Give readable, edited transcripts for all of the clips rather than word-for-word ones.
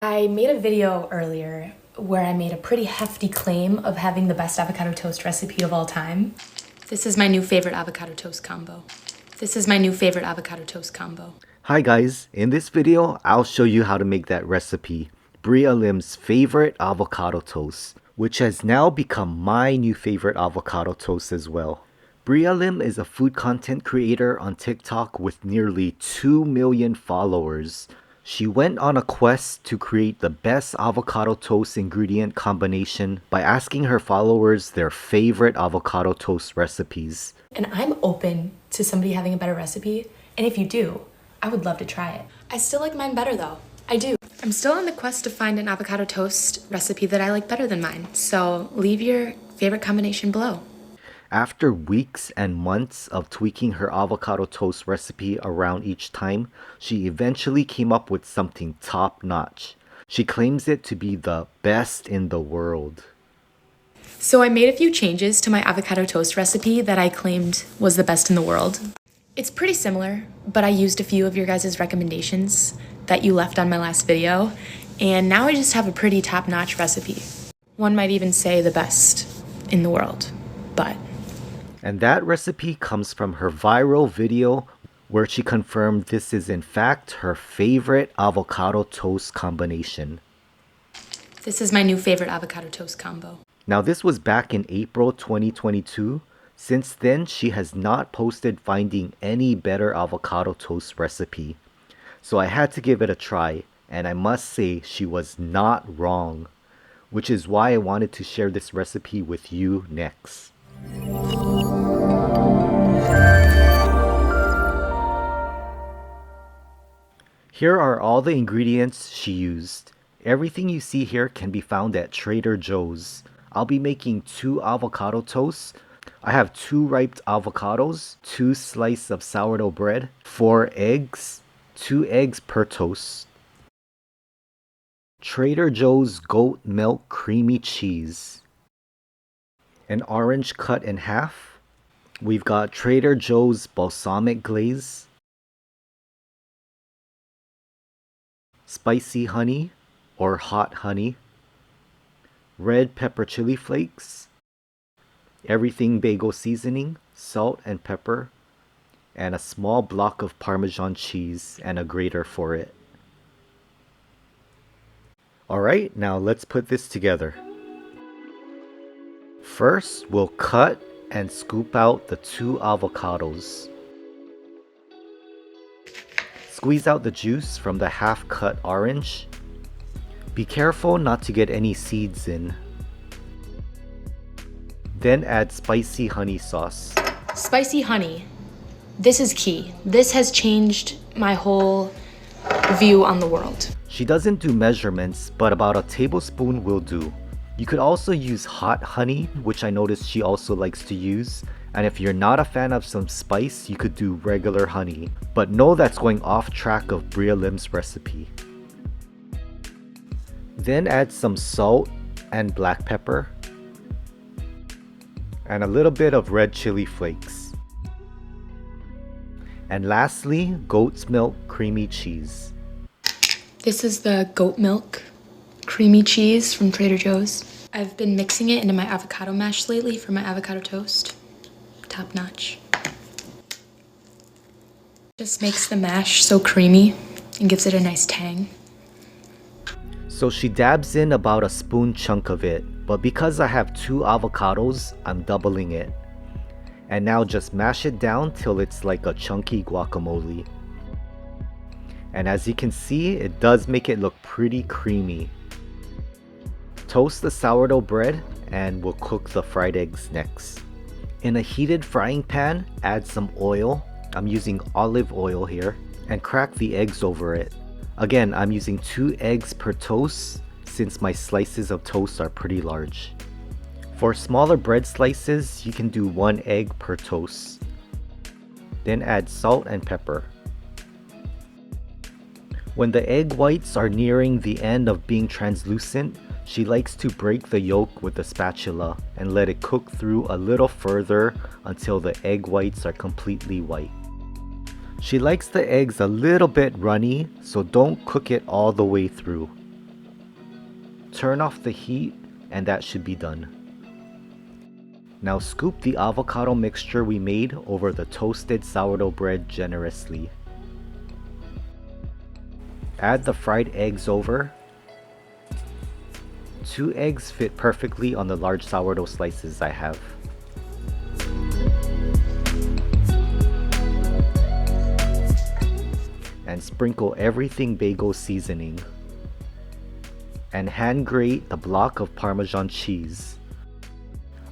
I made a video earlier where I made a pretty hefty claim of having the best avocado toast recipe of all time. This is my new favorite avocado toast combo. Hi guys, in this video, I'll show you how to make that recipe, Brialem's favorite avocado toast, which has now become my new favorite avocado toast as well. Brialem is a food content creator on TikTok with nearly 2 million followers. She went on a quest to create the best avocado toast ingredient combination by asking her followers their favorite avocado toast recipes. And I'm open to somebody having a better recipe, and if you do, I would love to try it. I still like mine better though. I do. I'm still on the quest to find an avocado toast recipe that I like better than mine, so leave your favorite combination below. After weeks and months of tweaking her avocado toast recipe around each time, she eventually came up with something top-notch. She claims it to be the best in the world. So I made a few changes to my avocado toast recipe that I claimed was the best in the world. It's pretty similar, but I used a few of your guys' recommendations that you left on my last video, and now I just have a pretty top-notch recipe. One might even say the best in the world, but... And that recipe comes from her viral video where she confirmed this is in fact her favorite avocado toast combination. This is my new favorite avocado toast combo. Now this was back in April 2022. Since then, she has not posted finding any better avocado toast recipe. So I had to give it a try, and I must say she was not wrong, which is why I wanted to share this recipe with you next. Here are all the ingredients she used. Everything you see here can be found at Trader Joe's. I'll be making 2 avocado toasts. I have 2 ripe avocados, 2 slices of sourdough bread, 4 eggs, 2 eggs per toast. Trader Joe's goat milk creamy cheese. An orange cut in half. We've got Trader Joe's balsamic glaze. Spicy honey or hot honey. Red pepper chili flakes. Everything bagel seasoning, salt and pepper, and a small block of Parmesan cheese and a grater for it. Alright, now let's put this together. First, we'll cut and scoop out the 2 avocados. Squeeze out the juice from the half-cut orange. Be careful not to get any seeds in. Then add spicy honey sauce. Spicy honey. This is key. This has changed my whole view on the world. She doesn't do measurements, but about a tablespoon will do. You could also use hot honey, which I noticed she also likes to use. And if you're not a fan of some spice, you could do regular honey. But know that's going off track of Brialem's recipe. Then add some salt and black pepper. And a little bit of red chili flakes. And lastly, goat's milk creamy cheese. This is the goat milk creamy cheese from Trader Joe's. I've been mixing it into my avocado mash lately for my avocado toast. Top notch. Just makes the mash so creamy and gives it a nice tang. So she dabs in about a spoon chunk of it, but because I have 2 avocados, I'm doubling it. And now just mash it down till it's like a chunky guacamole. And as you can see, it does make it look pretty creamy. Toast the sourdough bread and we'll cook the fried eggs next. In a heated frying pan, add some oil. I'm using olive oil here, and crack the eggs over it. Again, I'm using 2 eggs per toast since my slices of toast are pretty large. For smaller bread slices, you can do 1 egg per toast. Then add salt and pepper. When the egg whites are nearing the end of being translucent, she likes to break the yolk with a spatula and let it cook through a little further until the egg whites are completely white. She likes the eggs a little bit runny, so don't cook it all the way through. Turn off the heat and that should be done. Now scoop the avocado mixture we made over the toasted sourdough bread generously. Add the fried eggs over. 2 eggs fit perfectly on the large sourdough slices I have. And sprinkle everything bagel seasoning. And hand grate the block of Parmesan cheese.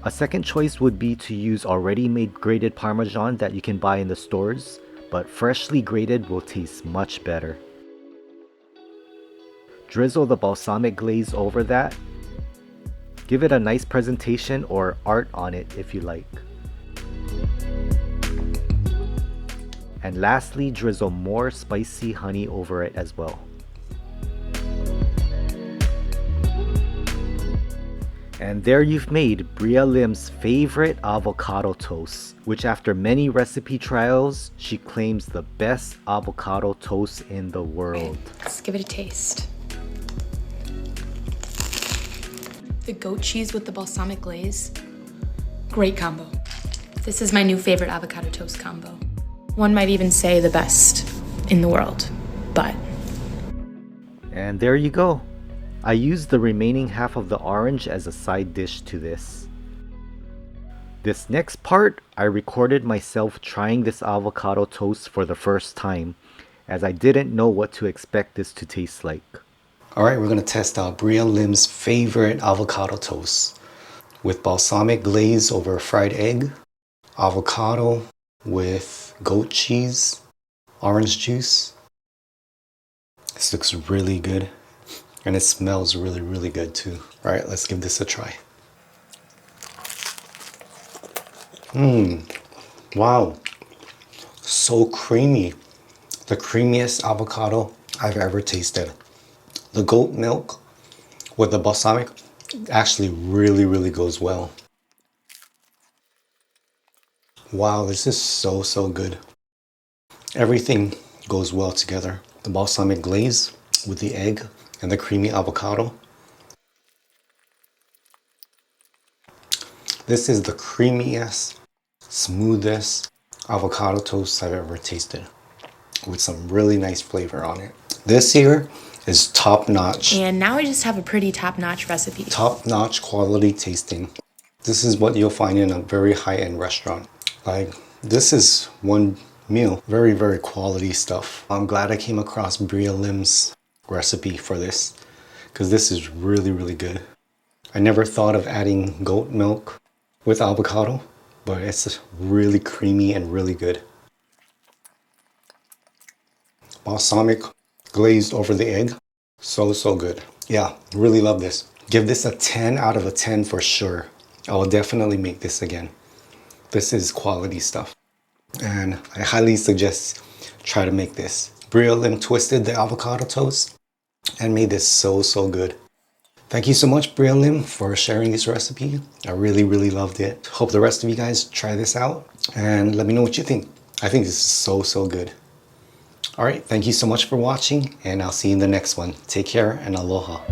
A second choice would be to use already made grated Parmesan that you can buy in the stores, but freshly grated will taste much better. Drizzle the balsamic glaze over that. Give it a nice presentation or art on it if you like. And lastly, drizzle more spicy honey over it as well. And there you've made Brialem's favorite avocado toast, which after many recipe trials, she claims the best avocado toast in the world. Let's give it a taste. The goat cheese with the balsamic glaze, great combo. This is my new favorite avocado toast combo. One might even say the best in the world, but. And there you go. I used the remaining half of the orange as a side dish to this. This next part, I recorded myself trying this avocado toast for the first time, as I didn't know what to expect this to taste like. Alright, we're going to test out Brialem's favorite avocado toast with balsamic glaze over a fried egg, avocado with goat cheese, orange juice. This looks really good. And it smells really, really good too. All right, let's give this a try. Wow, so creamy. The creamiest avocado I've ever tasted. The goat milk with the balsamic actually really, really goes well. Wow, this is so, so good. Everything goes well together. The balsamic glaze with the egg and the creamy avocado. This is the creamiest, smoothest avocado toast I've ever tasted, with some really nice flavor on it. This here is top notch. And now I just have a pretty top-notch recipe. Top notch quality tasting. This is what you'll find in a very high-end restaurant. Like, this is one meal. Very, very quality stuff. I'm glad I came across Brialem's recipe for this, because this is really, really good. I never thought of adding goat milk with avocado, but it's really creamy and really good. Balsamic glazed over the egg. So, so good. Yeah, really love this. Give this a 10 out of a 10 for sure. I will definitely make this again. This is quality stuff. And I highly suggest try to make this. Brialem twisted the avocado toast and made this so, so good. Thank you so much, Brialem, for sharing this recipe. I really, really loved it. Hope the rest of you guys try this out and let me know what you think. I think this is so, so good. All right, thank you so much for watching, and I'll see you in the next one. Take care and aloha.